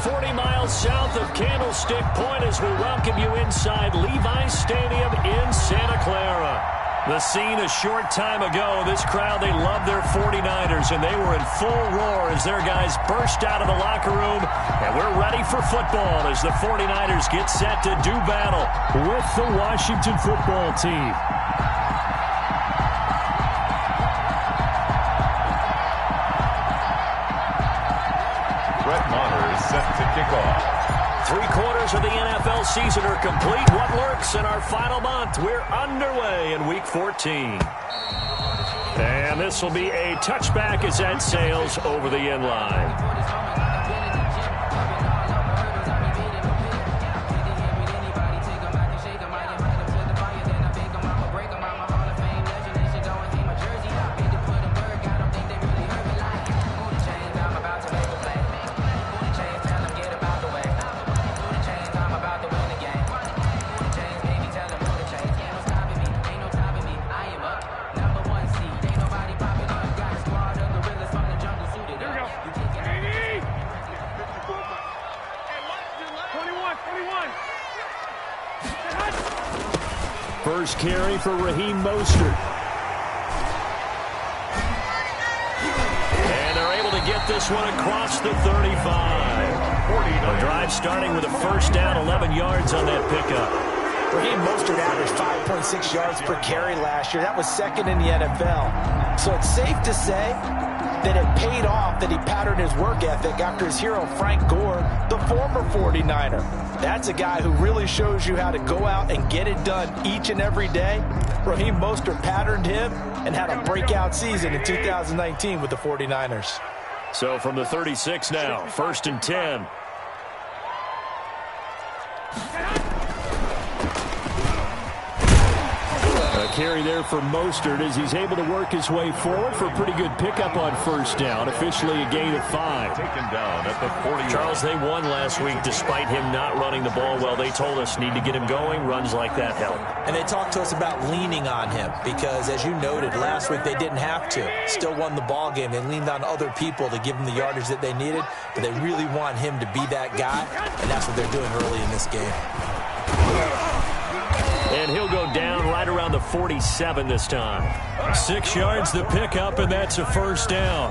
40 miles south of Candlestick Point as we welcome you inside Levi's Stadium in Santa Clara. The scene a short time ago, this crowd, they love their 49ers, and they were in full roar as their guys burst out of the locker room. And we're ready for football as the 49ers get set to do battle with the Washington football team. Set to kick off. 3/4 of the NFL season are complete. What lurks in our final month? We're underway in Week 14. And this will be a touchback as that sails over the end line. First carry for Raheem Mostert. And they're able to get this one across the 35. A drive starting with a first down, 11 yards on that pickup. Raheem Mostert averaged 5.6 yards per carry last year. That was second in the NFL. So it's safe to say that it paid off that he patterned his work ethic after his hero Frank Gore, the former 49er. That's a guy who really shows you how to go out and get it done each and every day. Raheem Mostert patterned him and had a breakout season in 2019 with the 49ers. So from the 36 now, 1st and 10. Carry there for Mostert as he's able to work his way forward for a pretty good pickup on first down. Officially a gain of 5. Taken down at the 40. Charles, they won last week despite him not running the ball well. They told us need to get him going. Runs like that help. And they talked to us about leaning on him because, as you noted, last week they didn't have to. Still won the ball game. They leaned on other people to give them the yardage that they needed, but they really want him to be that guy, and that's what they're doing early in this game. And he'll go down right around the 47 this time. 6 yards the pickup, and that's a first down.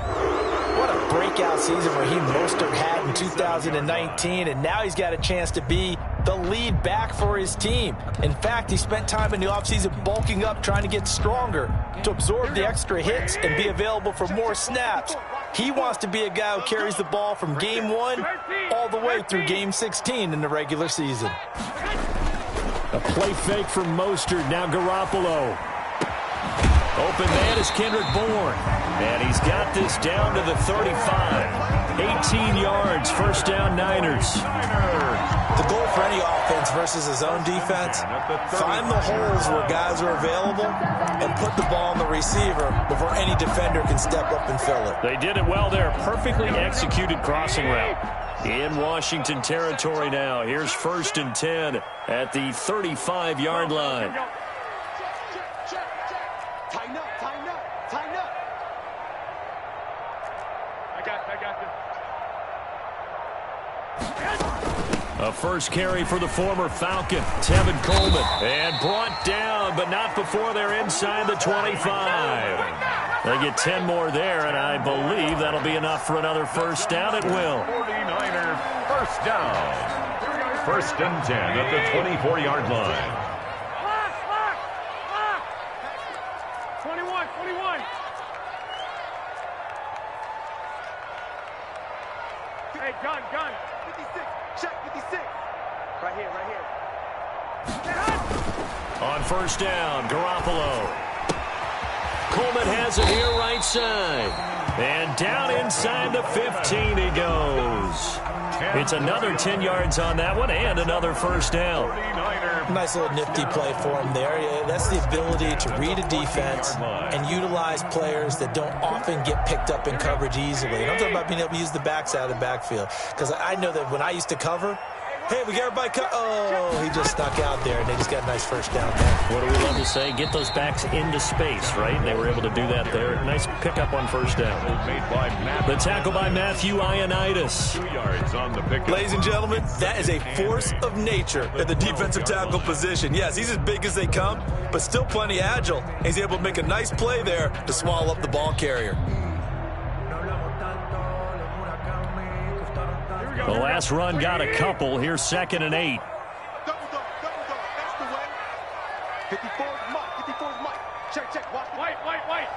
What a breakout season Raheem Mostert had in 2019, and now he's got a chance to be the lead back for his team. In fact, he spent time in the offseason bulking up, trying to get stronger, to absorb the extra hits and be available for more snaps. He wants to be a guy who carries the ball from game 1 all the way through game 16 in the regular season. A play fake from Mostert. Now Garoppolo. Open man is Kendrick Bourne. And he's got this down to the 35. 18 yards. First down, Niners. The goal for any offense versus his own defense, find the holes where guys are available and put the ball on the receiver before any defender can step up and fill it. They did it well there. Perfectly executed crossing route. In Washington territory now. Here's 1st and 10 at the 35-yard line. Tighten up, tighten up, tighten up. I got this. A first carry for the former Falcon, Tevin Coleman. And brought down, but not before they're inside the 25. They get 10 more there, and I believe that'll be enough for another first down. It will. 49er first down. 1st and 10 at the 24-yard line. 21. Hey, gun. 56. Check 56. Right here. On first down, Garoppolo. Coleman has it here right side. And down inside the 15 he goes. It's another 10 yards on that one and another first down. Nice little nifty play for him there. That's the ability to read a defense and utilize players that don't often get picked up in coverage easily. And I'm talking about being able to use the backside of the backfield. Because I know that when I used to cover, Hey, we got everybody cut. Oh, he just snuck out there, and they just got a nice first down there. What do we love to say? Get those backs into space, right? They were able to do that there. Nice pickup on first down. The tackle by Matthew Ioannidis. 2 yards on the pick. Ladies and gentlemen, that is a force of nature at the defensive tackle position. Yes, he's as big as they come, but still plenty agile. He's able to make a nice play there to swallow up the ball carrier. The last run got a couple. Here's 2nd and 8. Double. That's the way. 54 is Mike. 54 is Mike. Check. Watch. White.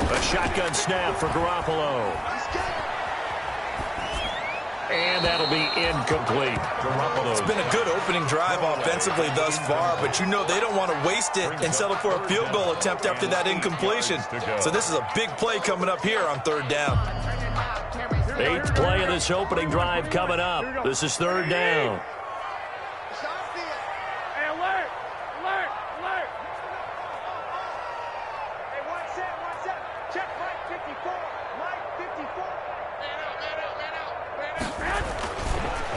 A shotgun snap for Garoppolo. And that'll be incomplete. It's been a good opening drive offensively thus far, but you know they don't want to waste it and settle for a field goal attempt after that incompletion. So this is a big play coming up here on 3rd down. 8th play of this opening drive coming up. This is 3rd down. Hey, alert. Hey, one set. Check Mike 54. Mike 54. Man out.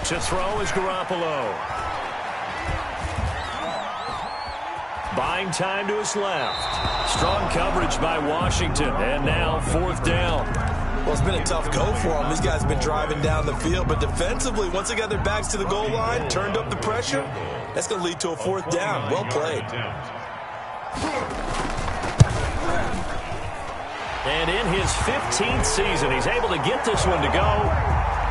To throw is Garoppolo. Buying time to his left. Strong coverage by Washington. And now 4th down. Well, it's been a tough go for them. These guys have been driving down the field, but defensively, once they got their backs to the goal line, turned up the pressure, that's going to lead to a 4th down. Well played. And in his 15th season, he's able to get this one to go.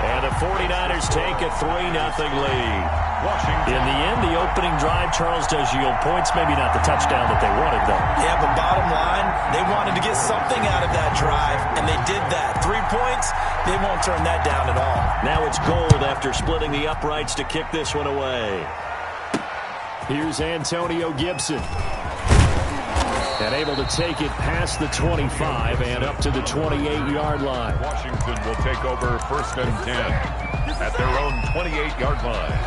And the 49ers take a 3-0 lead. In the end, the opening drive, Charles, does yield points. Maybe not the touchdown that they wanted, though. Yeah, but bottom line, they wanted to get something out of that drive, and they did that. 3 points, they won't turn that down at all. Now it's gold after splitting the uprights to kick this one away. Here's Antonio Gibson. And able to take it past the 25 and up to the 28-yard line. Washington will take over 1st and 10 at their own 28-yard line.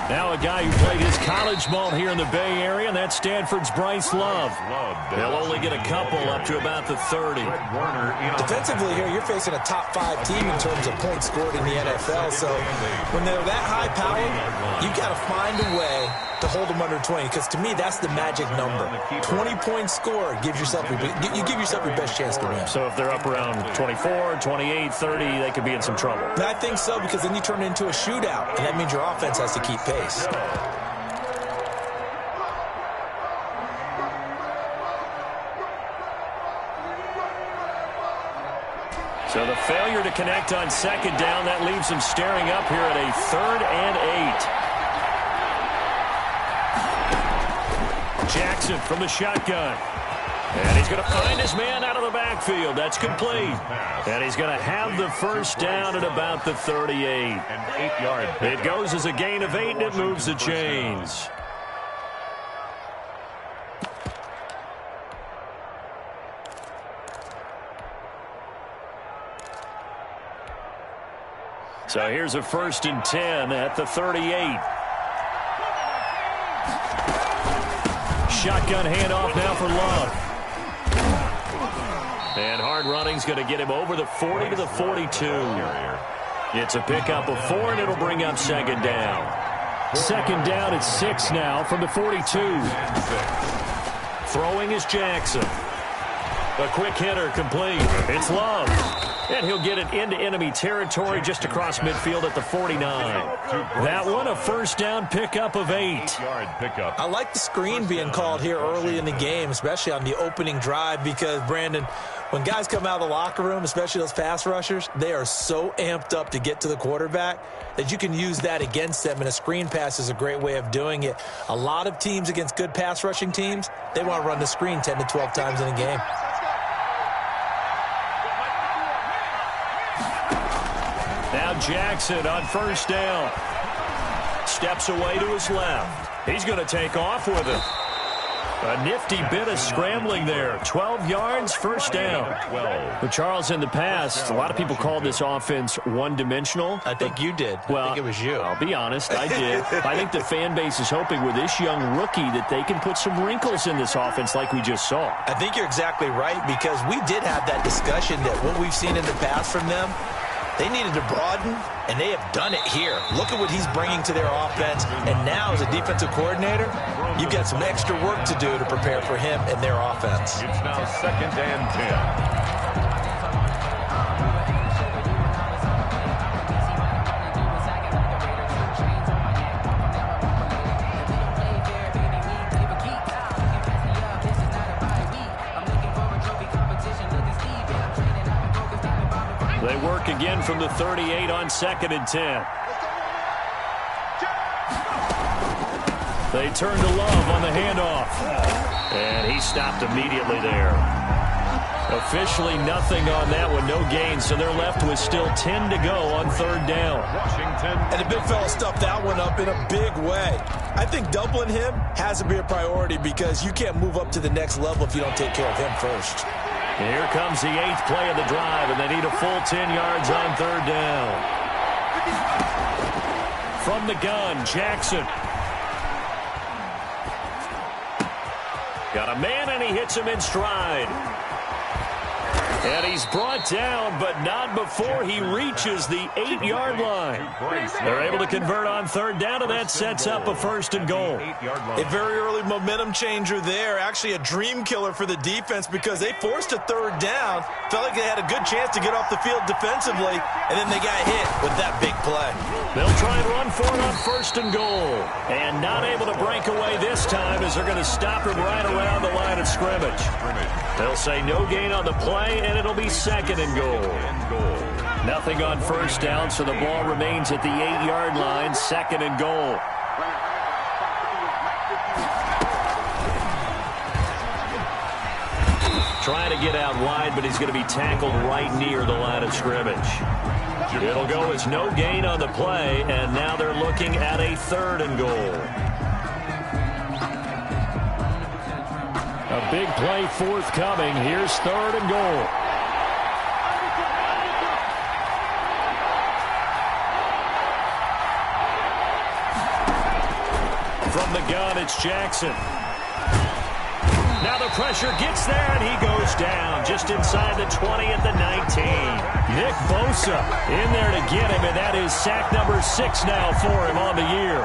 Now a guy who played his college ball here in the Bay Area, and that's Stanford's Bryce Love. They'll only get a couple up to about the 30. Defensively here, you're facing a top 5 team in terms of points scored in the NFL. So when they're that high powered, you got to find a way to hold them under 20, because to me that's the magic number. 20 points scored gives yourself your best chance to win. So if they're up around 24, 28, 30, they could be in some trouble. And I think so, because then you turn it into a shootout, and that means your offense has to keep pace. So the failure to connect on 2nd down, that leaves them staring up here at a 3rd and 8. Jackson from the shotgun. And he's going to find his man out of the backfield. That's complete. And he's going to have the first down at about the 38. An 8-yard pick. It goes as a gain of 8, and it moves the chains. So here's a 1st and 10 at the 38. Shotgun handoff now for Love. And hard running's going to get him over the 40 to the 42. It's a pickup of 4, and it'll bring up 2nd down. 2nd down at 6 now from the 42. Throwing is Jackson. A quick hitter complete. It's Love. And he'll get it into enemy territory just across midfield at the 49. That one, a first down pickup of 8. I like the screen being called here early in the game, especially on the opening drive, because, Brandon, when guys come out of the locker room, especially those pass rushers, they are so amped up to get to the quarterback that you can use that against them, and a screen pass is a great way of doing it. A lot of teams against good pass rushing teams, they want to run the screen 10 to 12 times in a game. Now Jackson on first down. Steps away to his left. He's going to take off with it. A nifty bit of scrambling there. 12 yards, first down. But Charles, in the past, a lot of people called this offense one-dimensional. I think you did. Well, I think it was you. I'll be honest, I did. I think the fan base is hoping with this young rookie that they can put some wrinkles in this offense like we just saw. I think you're exactly right, because we did have that discussion that what we've seen in the past from them, they needed to broaden, and they have done it here. Look at what he's bringing to their offense. And now, as a defensive coordinator, you've got some extra work to do to prepare for him and their offense. It's now 2nd and 10. They work again from the 38 on 2nd and 10. They turn to Love on the handoff. And he stopped immediately there. Officially nothing on that one, no gain, so they're left with still 10 to go on 3rd down. Washington. And the big fella stuffed that one up in a big way. I think doubling him has to be a priority, because you can't move up to the next level if you don't take care of him first. And here comes the 8th play of the drive, and they need a full 10 yards on 3rd down. From the gun, Jackson. Got a man, and he hits him in stride. And he's brought down, but not before he reaches the 8-yard line. They're able to convert on 3rd down, and that sets up a 1st and goal. A very early momentum changer there. Actually a dream killer for the defense, because they forced a 3rd down. Felt like they had a good chance to get off the field defensively, and then they got hit with that big play. They'll try and run for it on 1st and goal. And not able to break away this time, as they're going to stop him right around the line of scrimmage. They'll say no gain on the play, and it'll be 2nd and goal. Nothing on 1st down, so the ball remains at the 8-yard line, 2nd and goal. Trying to get out wide, but he's going to be tackled right near the line of scrimmage. It'll go as no gain on the play, and now they're looking at a 3rd and goal. A big play forthcoming. Here's 3rd and goal. From the gun, it's Jackson. Now the pressure gets there, and he goes down just inside the 20 at the 19. Nick Bosa in there to get him, and that is sack number 6 now for him on the year.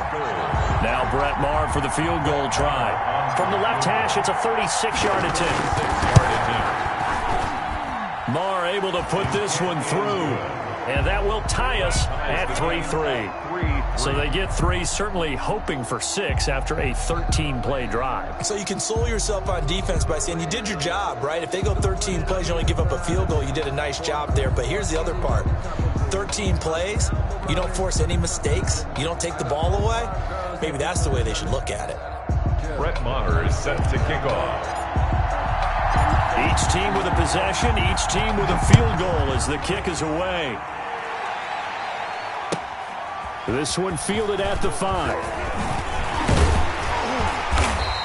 Now Brett Maher for the field goal try. From the left hash, it's a 36-yard attempt. Maher able to put this one through, and that will tie us at 3-3. So they get 3, certainly hoping for 6 after a 13-play drive. So you console yourself on defense by saying you did your job, right? If they go 13 plays, you only give up a field goal, you did a nice job there. But here's the other part. 13 plays, you don't force any mistakes, you don't take the ball away. Maybe that's the way they should look at it. Brett Maher is set to kick off. Each team with a possession, each team with a field goal as the kick is away. This one fielded at the 5.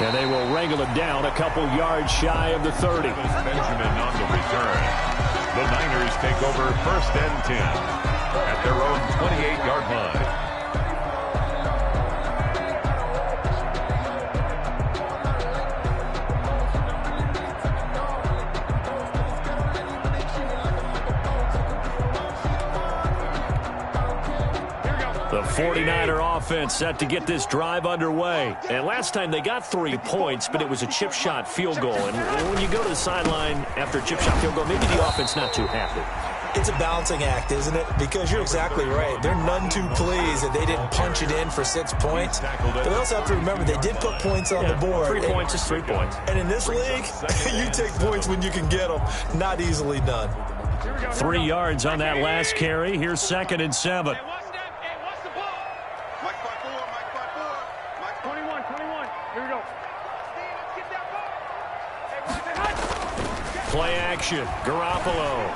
And they will wrangle it down a couple yards shy of the 30. Benjamin on the return. The Niners take over 1st and 10 at their own 28-yard line. The 49er offense set to get this drive underway. And last time they got 3 points, but it was a chip shot field goal. And when you go to the sideline after a chip shot field goal, maybe the offense not too happy. It's a balancing act, isn't it? Because you're exactly right. They're none too pleased that they didn't punch it in for 6 points. But they also have to remember they did put points on the board. 3 points is 3 points. And in this league, you take points when you can get them. Not easily done. 3 yards on that last carry. Here's 2nd and 7. Play action. Garoppolo.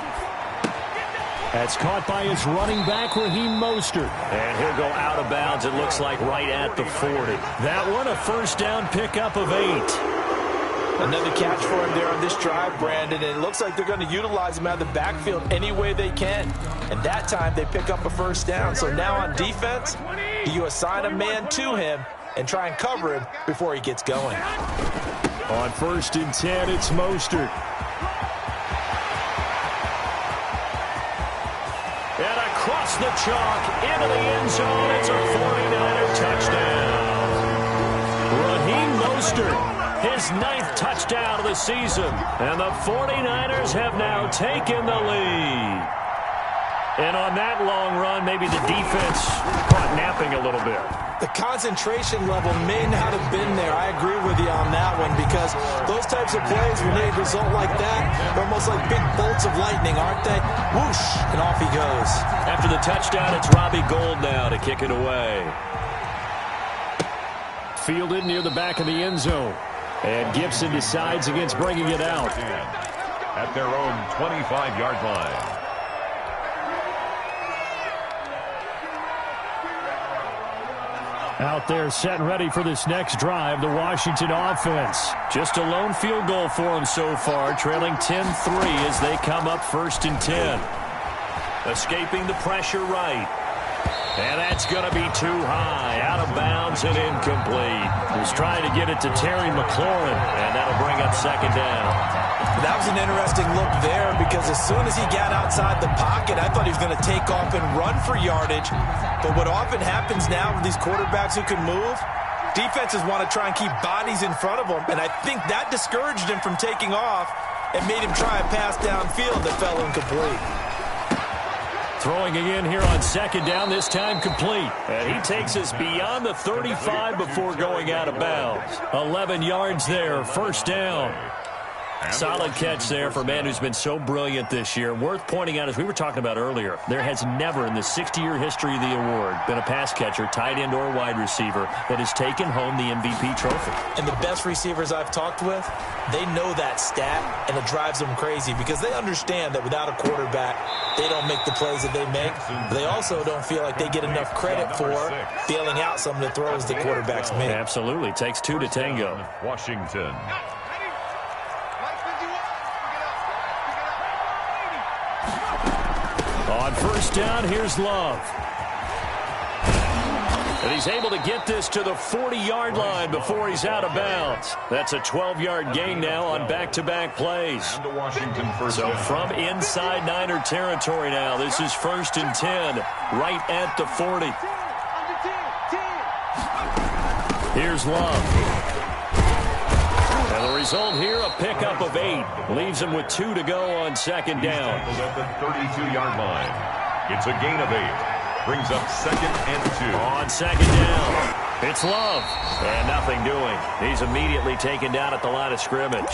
That's caught by his running back, Raheem Mostert. And he'll go out of bounds, it looks like, right at the 40. That one, a first down pickup of 8. Another catch for him there on this drive, Brandon, and it looks like they're going to utilize him out of the backfield any way they can. And that time, they pick up a first down. So now on defense, you assign a man to him and try and cover him before he gets going. On 1st and 10, it's Mostert. And across the chalk, into the end zone, it's a 49er touchdown. Raheem Mostert, his 9th touchdown of the season. And the 49ers have now taken the lead. And on that long run, maybe the defense caught napping a little bit. The concentration level may not have been there. I agree with you on that one, because those types of plays, when they result like that, they're almost like big bolts of lightning, aren't they? Whoosh, and off he goes. After the touchdown, it's Robbie Gould now to kick it away. Fielded near the back of the end zone. And Gibson decides against bringing it out. At their own 25-yard line. Out there set and ready for this next drive, the Washington offense. Just a lone field goal for them so far, trailing 10-3 as they come up 1st and 10. Escaping the pressure right. And that's going to be too high, out of bounds and incomplete. He's trying to get it to Terry McLaurin, and that'll bring up 2nd down. That was an interesting look there, because as soon as he got outside the pocket, I thought he was going to take off and run for yardage. But what often happens now with these quarterbacks who can move, defenses want to try and keep bodies in front of them, and I think that discouraged him from taking off and made him try a pass downfield that fell incomplete. Throwing again here on 2nd down, this time complete. And he takes us beyond the 35 before going out of bounds. 11 yards there, 1st down. Solid catch there for a man who's been so brilliant this year. Worth pointing out, as we were talking about earlier, there has never in the 60-year history of the award been a pass catcher, tight end or wide receiver, that has taken home the MVP trophy. And the best receivers I've talked with, they know that stat, and it drives them crazy, because they understand that without a quarterback, they don't make the plays that they make. They also don't feel like they get enough credit for bailing out some of the throws the quarterbacks make. Absolutely. Takes 2 to tango. Washington. On 1st down, here's Love. And he's able to get this to the 40-yard line before he's out of bounds. That's a 12-yard gain now on back-to-back plays. So from inside Niner territory now, this is 1st and 10, right at the 40. Here's Love. And the result here, a pickup of 8. Leaves him with 2 to go on 2nd down. At the 32-yard line. It's a gain of 8. Brings up 2nd and 2. On 2nd down, it's Love. And nothing doing. He's immediately taken down at the line of scrimmage.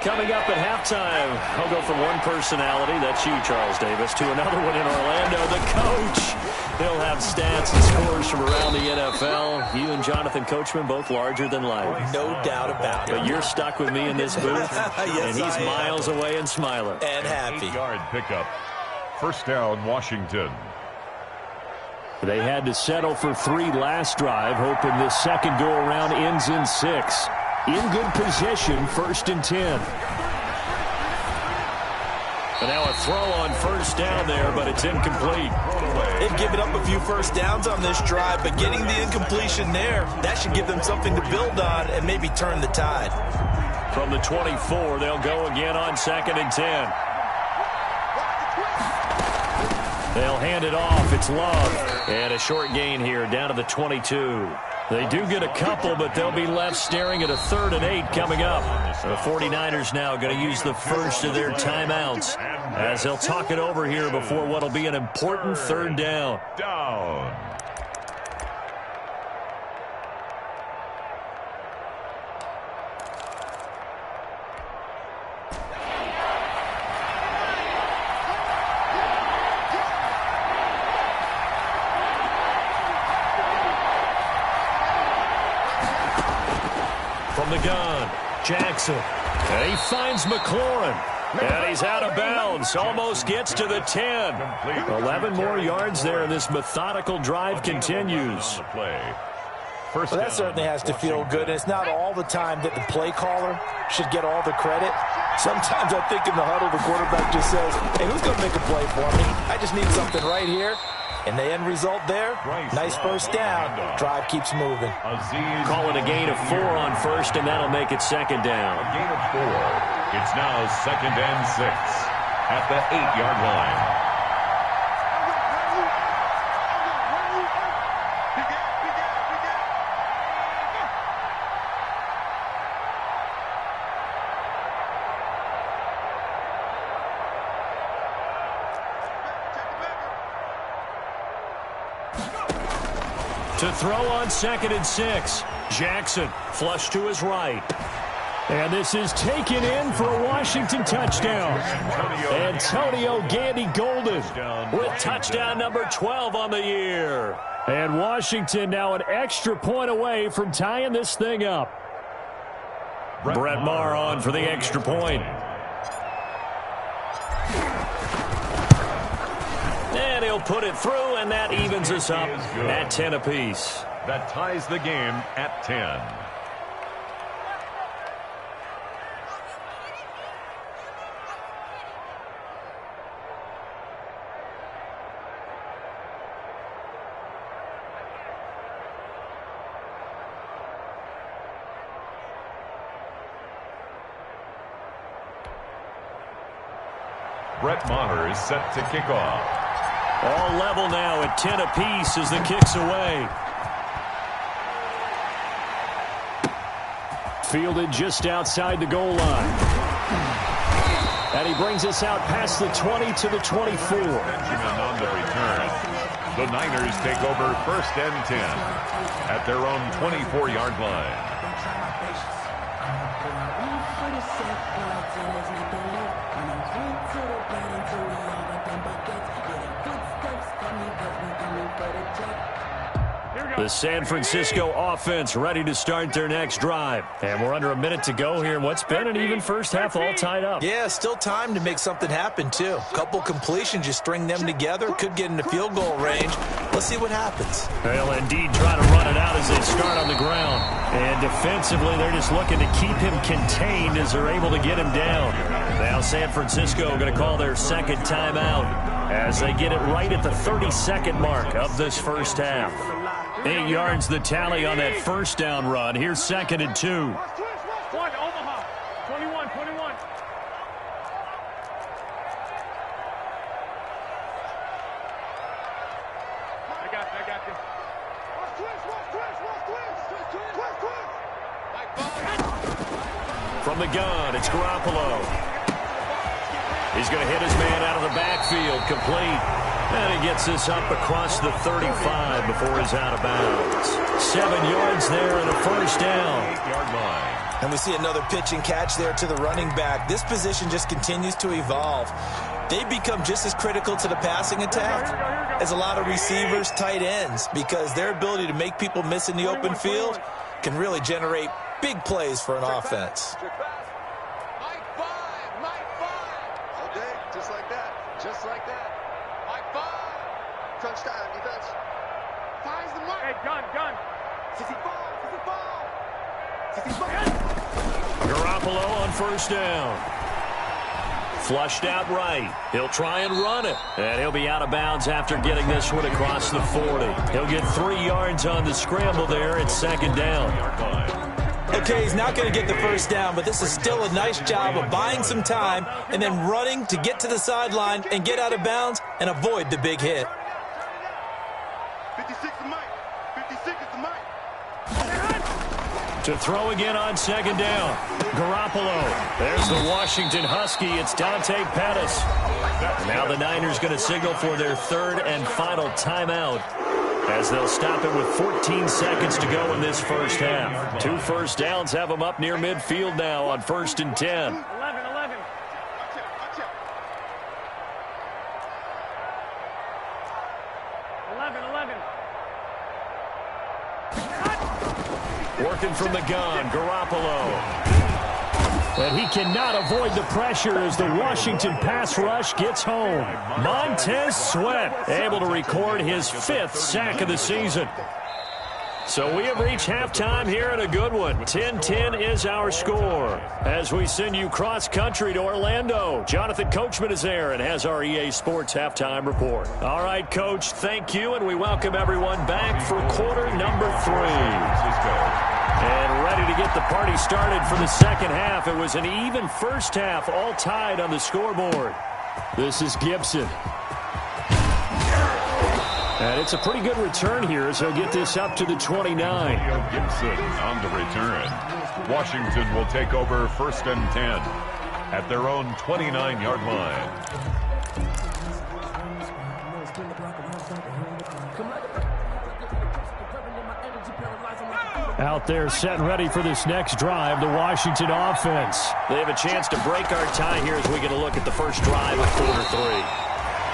Coming up at halftime, I'll go from one personality, that's you, Charles Davis, to another one in Orlando, the coach. He'll have stats and scores from around the NFL. You and Jonathan Coachman, both larger than life. No doubt about it. But you're stuck with me in this booth, yes, and he's miles away and smiling. And happy. 8-yard pickup. 1st down, Washington. They had to settle for 3 last drive, hoping this second go-around ends in 6. In good position, 1st and 10. And now a throw on 1st down there, but it's incomplete. They've given up a few first downs on this drive, but getting the incompletion there, that should give them something to build on and maybe turn the tide. From the 24, they'll go again on 2nd and 10. They'll hand it off. It's Love. And a short gain here down to the 22. They do get a couple, but they'll be left staring at a 3rd and 8 coming up. The 49ers now going to use the first of their timeouts as they'll talk it over here before what will be an important 3rd down. the gun. Jackson. And he finds McLaurin. And he's out of bounds. Almost gets to the 10. 11 more yards there, and this methodical drive continues. Well, that certainly has to feel good. And it's not all the time that the play caller should get all the credit. Sometimes I think in the huddle, the quarterback just says, hey, who's going to make a play for me? I just need something right here. And the end result there, nice first down. Drive keeps moving. Call it a gain of 4 on first, and that'll make it second down. A gain of 4. It's now 2nd and 6 at the 8-yard line. To throw on 2nd and 6. Jackson flush to his right. And this is taken in for a Washington touchdown. Antonio Gandy-Golden with touchdown number 12 on the year. And Washington now an extra point away from tying this thing up. Brett Maher on for the extra point. And he'll put it through, and that evens us up at 10 apiece. That ties the game at 10. Brett Maher is set to kick off. All level now at 10 apiece as the kick's away. Fielded just outside the goal line. And he brings us out past the 20 to the 24. Benjamin on the return. The Niners take over 1st and 10 at their own 24-yard line. The San Francisco offense ready to start their next drive. And we're under a minute to go here in what's been an even first half, all tied up. Yeah, still time to make something happen, too. Couple completions, just string them together. Could get into field goal range. Let's see what happens. They'll indeed try to run it out as they start on the ground. And defensively, they're just looking to keep him contained as they're able to get him down. Now San Francisco going to call their second timeout as they get it right at the 30-second mark of this first half. 8 yards the tally on that first down run. Here's 2nd and 2. One, Omaha. 21. I got you. From the gun, it's Garoppolo. He's going to hit his man out of the backfield, complete. And he gets this up across the 35 before he's out of bounds. 7 yards there and a first down. 8-yard line. And we see another pitch and catch there to the running back. This position just continues to evolve. They become just as critical to the passing attack as a lot of receivers, tight ends, because their ability to make people miss in the open field can really generate big plays for an offense. Mike 5. All day, just like that. Mike 5. Touchdown, defense. Finds the mark. Hey, gun. 64. Garoppolo on first down. Flushed out right. He'll try and run it. And he'll be out of bounds after getting this one across the 40. He'll get 3 yards on the scramble there at 2nd down. Okay, he's not going to get the first down, but this is still a nice job of buying some time and then running to get to the sideline and get out of bounds and avoid the big hit. 56 is Mike. 56 is the Mike. To throw again on 2nd down. Garoppolo. There's the Washington Husky. It's Dante Pettis. Now the Niners going to signal for their 3rd and final timeout, as they'll stop it with 14 seconds to go in this first half. 2 first downs have them up near midfield now on 1st and 10. 11. working from the gun. Garoppolo. And he cannot avoid the pressure as the Washington pass rush gets home. Montez Sweat able to record his 5th sack of the season. So we have reached halftime here in a good one. 10-10 is our score. As we send you cross-country to Orlando, Jonathan Coachman is there and has our EA Sports halftime report. All right, Coach, thank you, and we welcome everyone back for quarter number 3. And ready to get the party started for the second half. It was an even first half, all tied on the scoreboard. This is Gibson. And it's a pretty good return here, so he'll get this up to the 29. Gibson on the return. Washington will take over 1st and 10 at their own 29-yard line. Out there set and ready for this next drive, the Washington offense. They have a chance to break our tie here as we get a look at the first drive of quarter 3.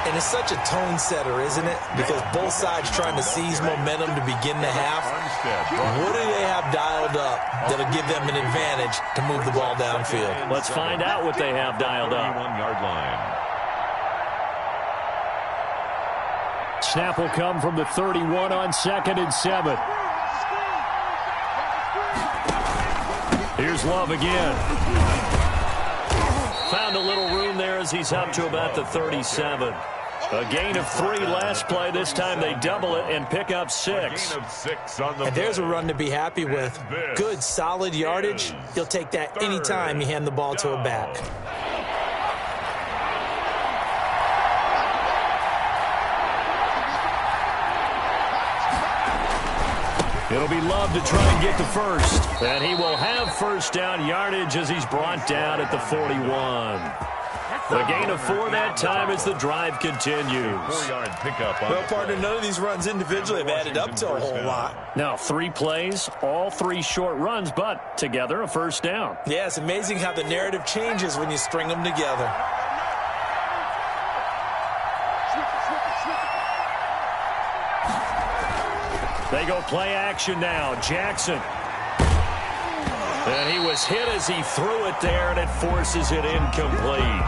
And it's such a tone setter, isn't it? Because both sides trying to seize momentum to begin the half. What do they have dialed up that'll give them an advantage to move the ball downfield? Let's find out what they have dialed up. 31-yard line. Snap will come from the 31 on 2nd and 7. Here's Love again. Found a little room there as he's up to about the 37. A gain of 3 last play. This time they double it and pick up 6. And there's a run to be happy with. Good, solid yardage. You'll take that anytime you hand the ball to a back. It'll be Love to try and get the first. And he will have first down yardage as he's brought down at the 41. A gain of 4 that time as the drive continues. 4-yard pickup. Well, partner, none of these runs individually have added up to a whole lot. Now, 3 plays, all 3 short runs, but together a first down. Yeah, it's amazing how the narrative changes when you string them together. They go play action now. Jackson. And he was hit as he threw it there, and it forces it incomplete.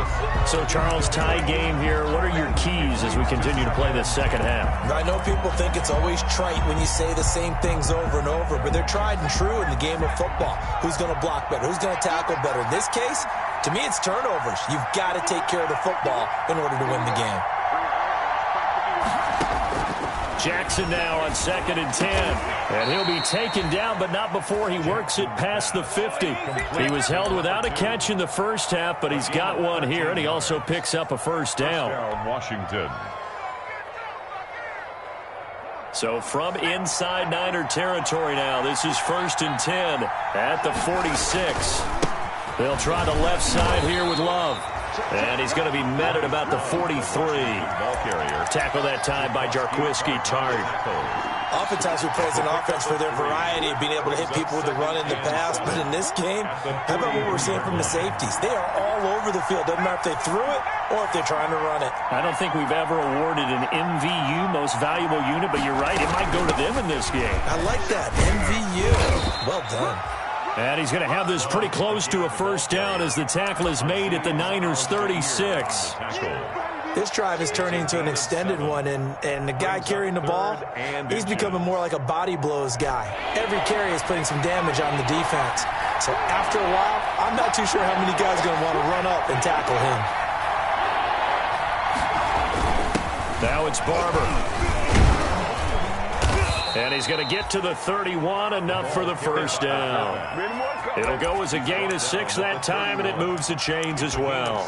So, Charles, tie game here. What are your keys as we continue to play this second half? I know people think it's always trite when you say the same things over and over, but they're tried and true in the game of football. Who's going to block better? Who's going to tackle better? In this case, to me, it's turnovers. You've got to take care of the football in order to win the game. Jackson now on 2nd and 10. And he'll be taken down, but not before he works it past the 50. He was held without a catch in the first half, but he's got one here, and he also picks up a first down. Washington. So from inside Niner territory now, this is 1st and 10 at the 46. They'll try the left side here with Love. And he's going to be met at about the 43. Ball carrier. Tackle that time by Jarquiski Tart. Oftentimes we praise an offense for their variety of being able to hit people with the run in the pass. But in this game, how about what we're seeing from the safeties? They are all over the field. Doesn't matter if they threw it or if they're trying to run it. I don't think we've ever awarded an MVU, most valuable unit, but you're right. It might go to them in this game. I like that. MVU. Well done. And he's going to have this pretty close to a first down as the tackle is made at the Niners' 36. This drive is turning into an extended one, and the guy carrying the ball, he's becoming more like a body blows guy. Every carry is putting some damage on the defense. So after a while, I'm not too sure how many guys are going to want to run up and tackle him. Now it's Barber. And he's going to get to the 31, enough for the first down. It'll go as a gain of 6 that time, and it moves the chains as well.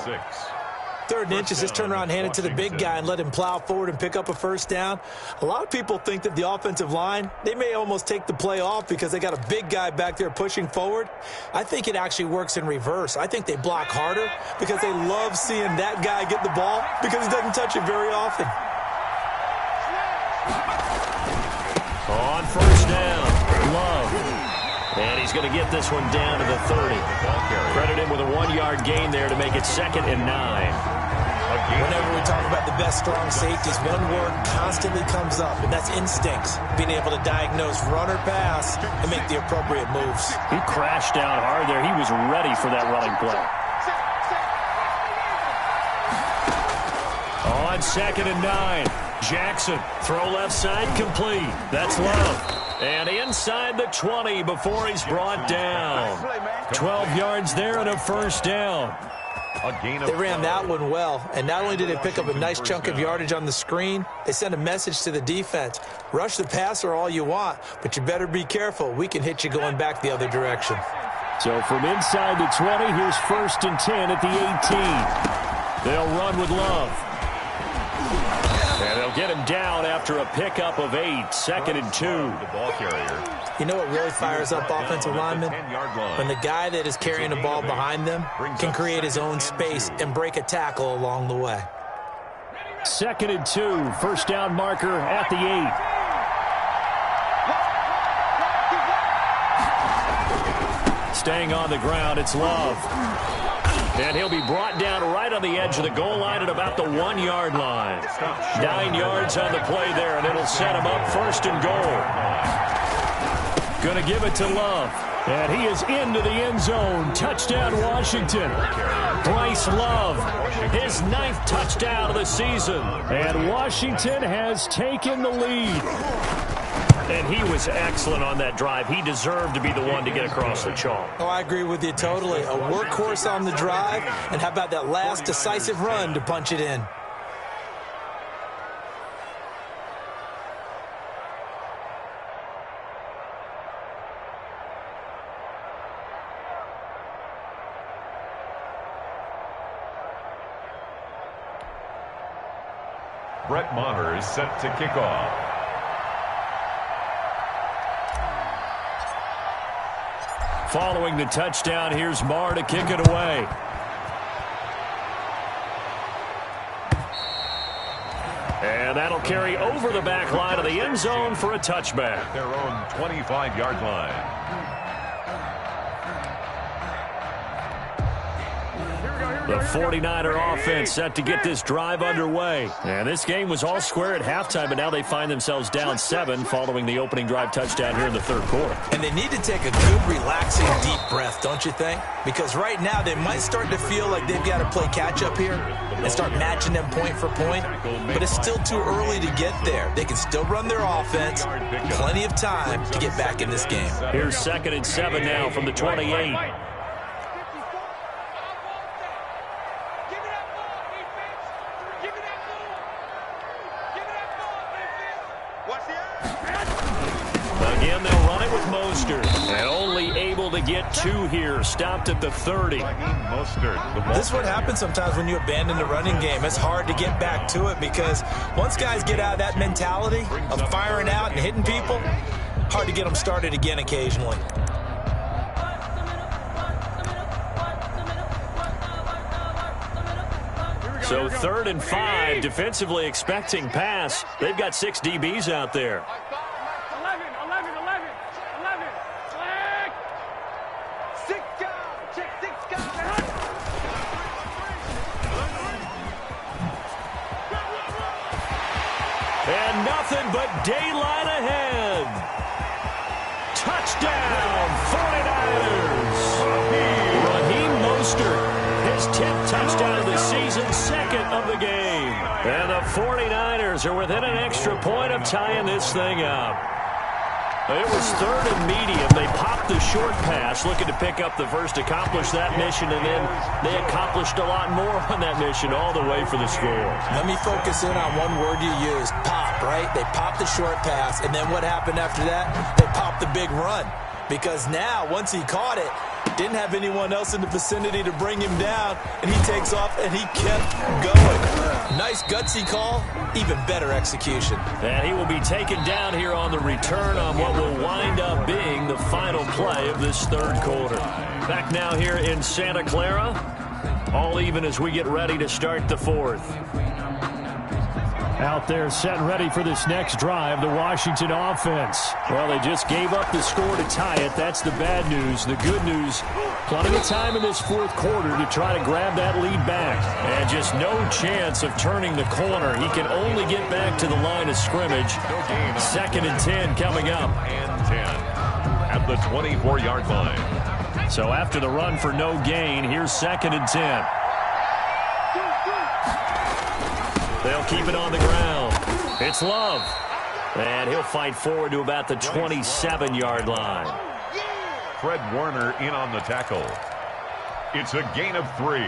3rd and inches, just turn around, hand it to the big guy, and let him plow forward and pick up a first down. A lot of people think that the offensive line, they may almost take the play off because they got a big guy back there pushing forward. I think it actually works in reverse. I think they block harder because they love seeing that guy get the ball because he doesn't touch it very often. On first down, Love. And he's going to get this one down to the 30. Credit him with a 1-yard gain there to make it 2nd and 9. A Whenever we talk about the best strong safeties, one word constantly comes up, and that's instincts. Being able to diagnose run or pass and make the appropriate moves. He crashed down hard there. He was ready for that running play. On 2nd and 9. Jackson, throw left side, complete. That's Love. And inside the 20 before he's brought down. 12 yards there and a first down. They ran that one well, and not only did they pick up a nice chunk of yardage on the screen, they sent a message to the defense. Rush the passer all you want, but you better be careful. We can hit you going back the other direction. So from inside the 20, here's 1st and 10 at the 18. They'll run with Love. And they'll get him down after a pickup of 8. 2nd and 2. The ball carrier. You know what really fires up offensive linemen? When the guy that is carrying the ball behind them can create his own space and break a tackle along the way. 2nd and 2. First down marker at the 8. Staying on the ground, it's Love. And he'll be brought down right on the edge of the goal line at about the 1-yard line. 9 yards on the play there, and it'll set him up 1st and goal. Going to give it to Love. And he is into the end zone. Touchdown, Washington. Bryce Love, his 9th touchdown of the season. And Washington has taken the lead. And he was excellent on that drive. He deserved to be the one to get across the chalk. Oh, I agree with you totally. A workhorse on the drive, and how about that last decisive run to punch it in? Brett Maher is set to kick off. Following the touchdown, here's Maher to kick it away. And that'll carry over the back line of the end zone for a touchback. Their own 25-yard line. The 49er offense set to get this drive underway. And this game was all square at halftime, but now they find themselves down 7 following the opening drive touchdown here in the 3rd quarter. And they need to take a good, relaxing, deep breath, don't you think? Because right now they might start to feel like they've got to play catch-up here and start matching them point for point. But it's still too early to get there. They can still run their offense. Plenty of time to get back in this game. Here's 2nd and 7 now from the 28. Again, they'll run it with Mostert. And only able to get 2 here. Stopped at the 30. This is what happens sometimes when you abandon the running game. It's hard to get back to it because once guys get out of that mentality of firing out and hitting people, hard to get them started again occasionally. So 3rd and 5, defensively expecting pass. They've got 6 DBs out there. 11. Check 6 guys. And nothing but daylight ahead. Touchdown, 49ers. Raheem Mostert, his 10th touchdown of the season, 2nd of the game. And the 49ers are within an extra point of tying this thing up. It was 3rd and medium. They popped the short pass, looking to pick up the first, accomplish that mission, and then they accomplished a lot more on that mission all the way for the score. Let me focus in on one word you used, pop, right? They popped the short pass, and then what happened after that? They popped the big run. Because now, once he caught it, didn't have anyone else in the vicinity to bring him down, and he takes off, and he kept going. Nice gutsy call, even better execution. And he will be taken down here on the return on what will wind up being the final play of this 3rd quarter. Back now here in Santa Clara, all even as we get ready to start the 4th. Out there set and ready for this next drive, the Washington offense. Well, they just gave up the score to tie it. That's the bad news. The good news, plenty of time in this fourth quarter to try to grab that lead back. And just no chance of turning the corner. He can only get back to the line of scrimmage. 2nd and 10 coming up. And 10 at the 24-yard line. So after the run for no gain, here's 2nd and 10. They'll keep it on the ground. It's Love. And he'll fight forward to about the 27-yard line. Fred Warner in on the tackle. It's a gain of 3.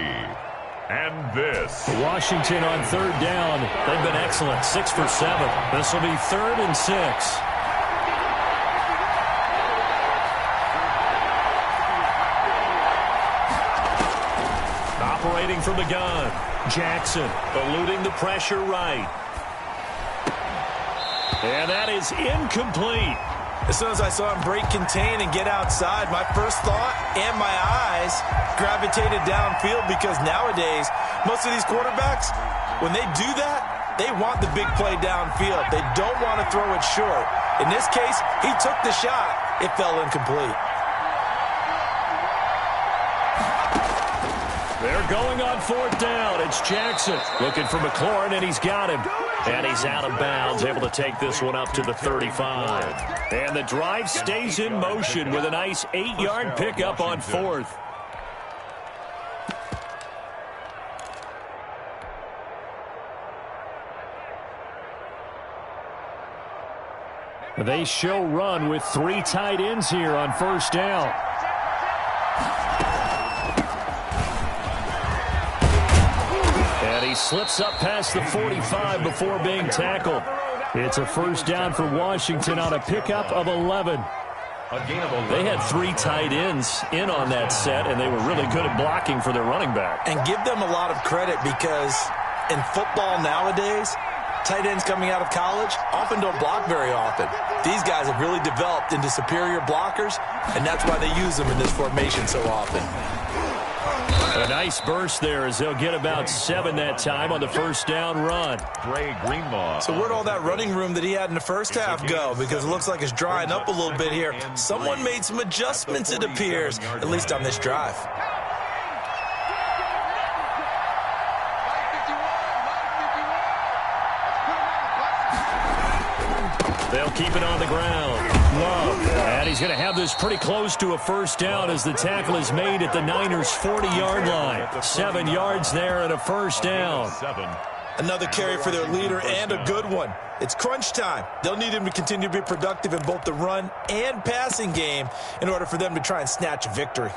And this. Washington on 3rd down. They've been excellent. 6 for 7. This will be 3rd and 6. Operating from the gun. Jackson eluding the pressure right. And that is incomplete. As soon as I saw him break contain and get outside, my first thought and my eyes gravitated downfield, because nowadays, most of these quarterbacks, when they do that, they want the big play downfield. They don't want to throw it short. In this case, he took the shot. It fell incomplete. They're going on 4th down. It's Jackson looking for McLaurin, and he's got him. And he's out of bounds, able to take this one up to the 35. And the drive stays in motion with a nice 8-yard pickup on 4th. They show run with 3 tight ends here on 1st down. And he slips up past the 45 before being tackled. It's a 1st down for Washington on a pickup of 11. They had 3 tight ends in on that set, and they were really good at blocking for their running back. And give them a lot of credit, because in football nowadays, tight ends coming out of college often don't block very often. These guys have really developed into superior blockers, and that's why they use them in this formation so often. A nice burst there as they'll get about 7 that time on the 1st down run. Dre Greenlaw. So where'd all that running room that he had in the first half go? Because it looks like it's drying up a little bit here. Someone made some adjustments, it appears, at least on this drive. They'll keep it on the ground. Love. And he's going to have this pretty close to a 1st down as the tackle is made at the Niners' 40-yard line. 7 yards there and a 1st down. Another carry for their leader, and a good one. It's crunch time. They'll need him to continue to be productive in both the run and passing game in order for them to try and snatch a victory.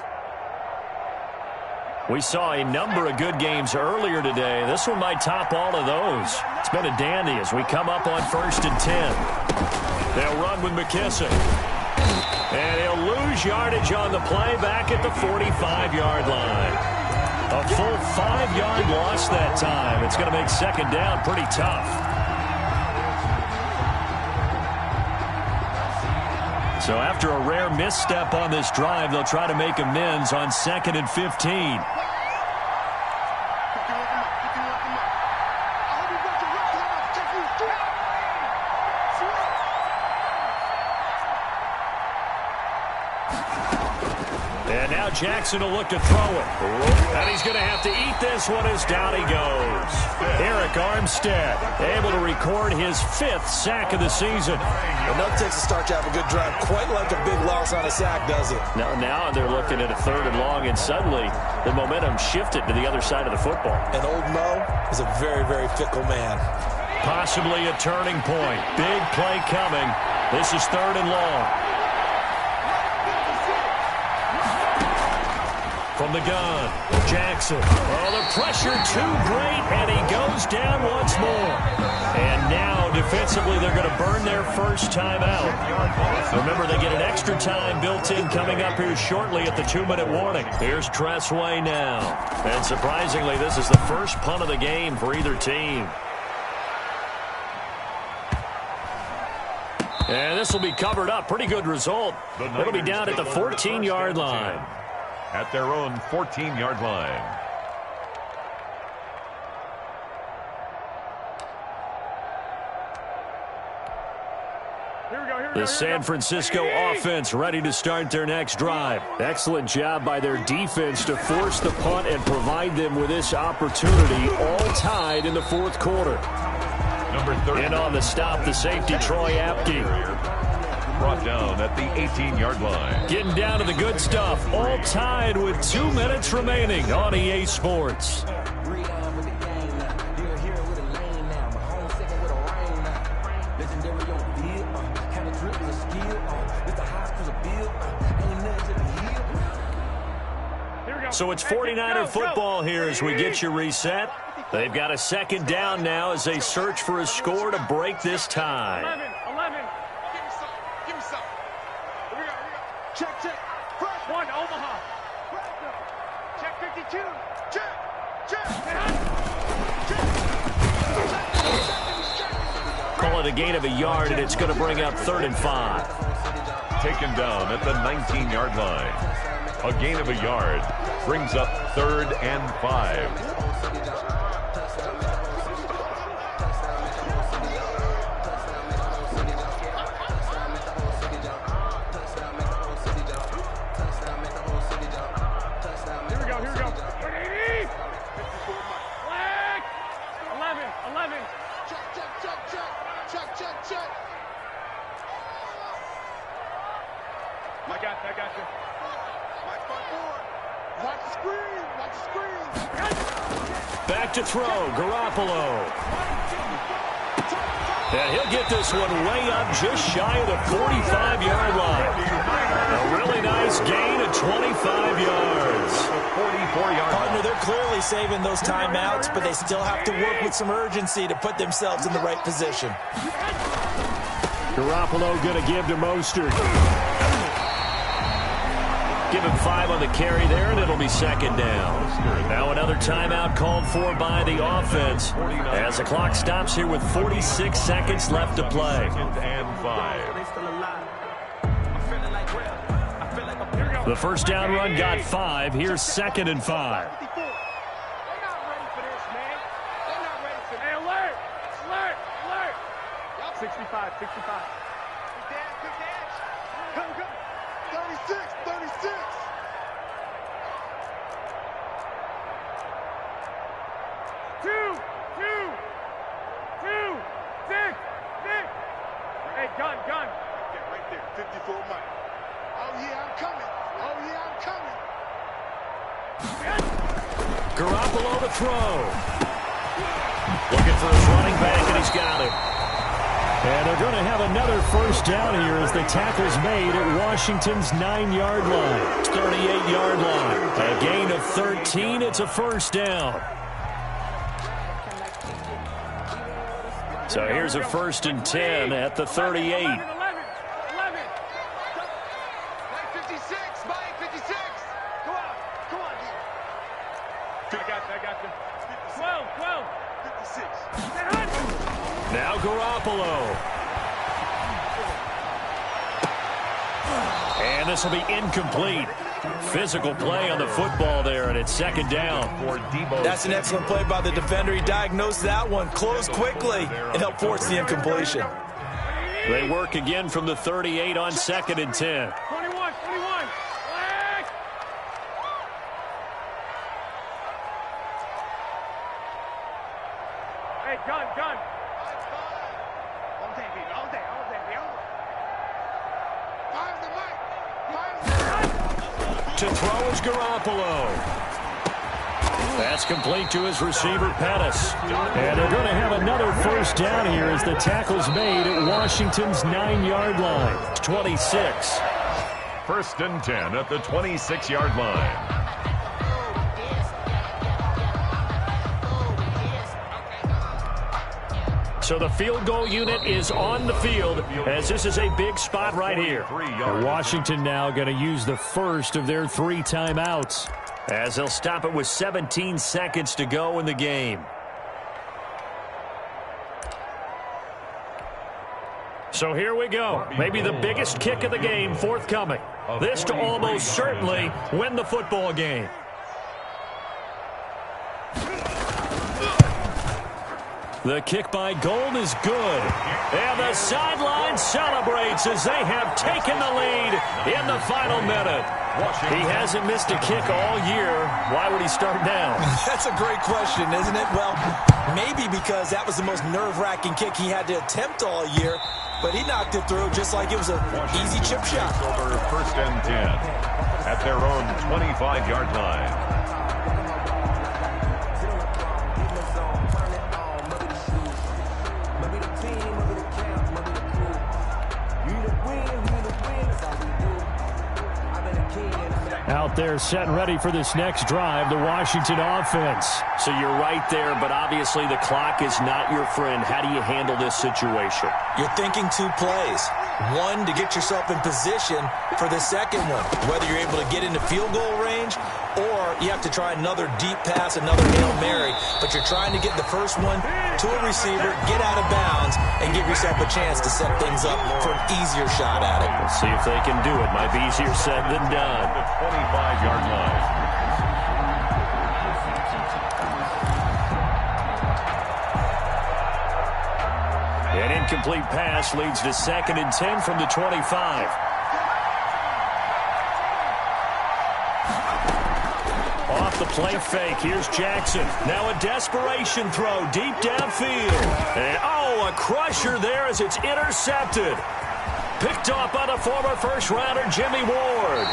We saw a number of good games earlier today. This one might top all of those. It's been a dandy as we come up on 1st and 10. They'll run with McKissick. And he'll lose yardage on the play back at the 45-yard line. A full 5-yard loss that time. It's going to make 2nd down pretty tough. So after a rare misstep on this drive, they'll try to make amends on 2nd and 15. And now Jackson will look to throw it. And he's going to have to eat this one as down he goes. Eric Armstead able to record his 5th sack of the season. Enough takes a start to have a good drive. Quite like a big loss on a sack, does it? Now they're looking at a 3rd and long, and suddenly the momentum shifted to the other side of the football. And old Mo is a very, very fickle man. Possibly a turning point. Big play coming. This is 3rd and long. From the gun, Jackson. Oh, the pressure too great, and he goes down once more. And now, defensively, they're going to burn their first time out. Remember, they get an extra time built in coming up here shortly at the 2-minute warning. Here's Tressway now. And surprisingly, this is the first punt of the game for either team. And this will be covered up. Pretty good result. It'll be down at the 14-yard line. At their own 14-yard line. The San Francisco offense ready to start their next drive. Excellent job by their defense to force the punt and provide them with this opportunity, all tied in the fourth quarter. Number 30. In on the stop, the safety, Troy Apke. Brought down at the 18-yard line. Getting down to the good stuff, all tied with 2 minutes remaining on EA Sports. So it's 49er football here as we get you reset. They've got a second down now as they search for a score to break this tie. 11. Give me some. Here we go. Check. First one, Omaha. Check 52. Check. Call it a gain of a yard, and it's going to bring up 3rd and 5. Taken down at the 19-yard line. A gain of a yard brings up 3rd and 5. Here we go. Flag. 11. Check. I got you. Mike front board. Watch the screen. Back to throw, Garoppolo. And he'll get this one way up just shy of the 45-yard line. A really nice gain of 25 yards. 44-yard Partner, line. they're clearly saving those timeouts, but they still have to work with some urgency to put themselves in the right position. Garoppolo going to give to Mostert. Give him 5 on the carry there, and it'll be second down. Now another timeout called for by the offense as the clock stops here with 46 seconds left to play. 2nd and 5. The first down run got 5. Here's 2nd and 5. They're not ready for this, man. They're not ready for this. Hey, alert. 65. Good dash. Come. 36. Two, 6. Hey, gun. Yeah, right there. 54 Mike. Oh, yeah, I'm coming. Garoppolo to throw. Looking for his running back, and he's got it. And they're going to have another first down here as the tackle's made at Washington's 9-yard line. 38-yard line. A gain of 13. It's a first down. So here's a 1st and 10 at the 38. 11. 56, Mike, 56. Come on, I got you. 12. 56. Now Garoppolo. And this will be incomplete. Physical play on the football there, and it's second down. That's an excellent play by the defender. He diagnosed that one, closed quickly, and helped force the incompletion. They work again from the 38 on 2nd and 10. 21. Flag. Hey, gun. All day. Fire's the mic. To throw is Garoppolo. That's complete to his receiver, Pettis. And they're going to have another first down here as the tackle's made at Washington's 9-yard line. 26. 1st and 10 at the 26-yard line. So the field goal unit is on the field as this is a big spot right here. And Washington now going to use the first of their 3 timeouts as they'll stop it with 17 seconds to go in the game. So here we go. Maybe the biggest kick of the game forthcoming. This to almost certainly win the football game. The kick by Gold is good. And the sideline celebrates as they have taken the lead in the final minute. He hasn't missed a kick all year. Why would he start now? That's a great question, isn't it? Well, maybe because that was the most nerve-wracking kick he had to attempt all year, but he knocked it through just like it was an easy chip shot. Over 1st and 10 at their own 25-yard line. Out there set and ready for this next drive, the Washington offense. So you're right there, but obviously the clock is not your friend. How do you handle this situation? You're thinking 2 plays. One, to get yourself in position for the second one, whether you're able to get into field goal range or you have to try another deep pass, another Hail Mary, but you're trying to get the first one to a receiver, get out of bounds, and give yourself a chance to set things up for an easier shot at it. We'll see if they can do it. Might be easier said than done. The 25-yard line. An incomplete pass leads to 2nd and 10 from the 25. Off the play fake, here's Jackson. Now a desperation throw deep downfield. And a crusher there as it's intercepted. Picked off by the former first-rounder Jimmy Ward.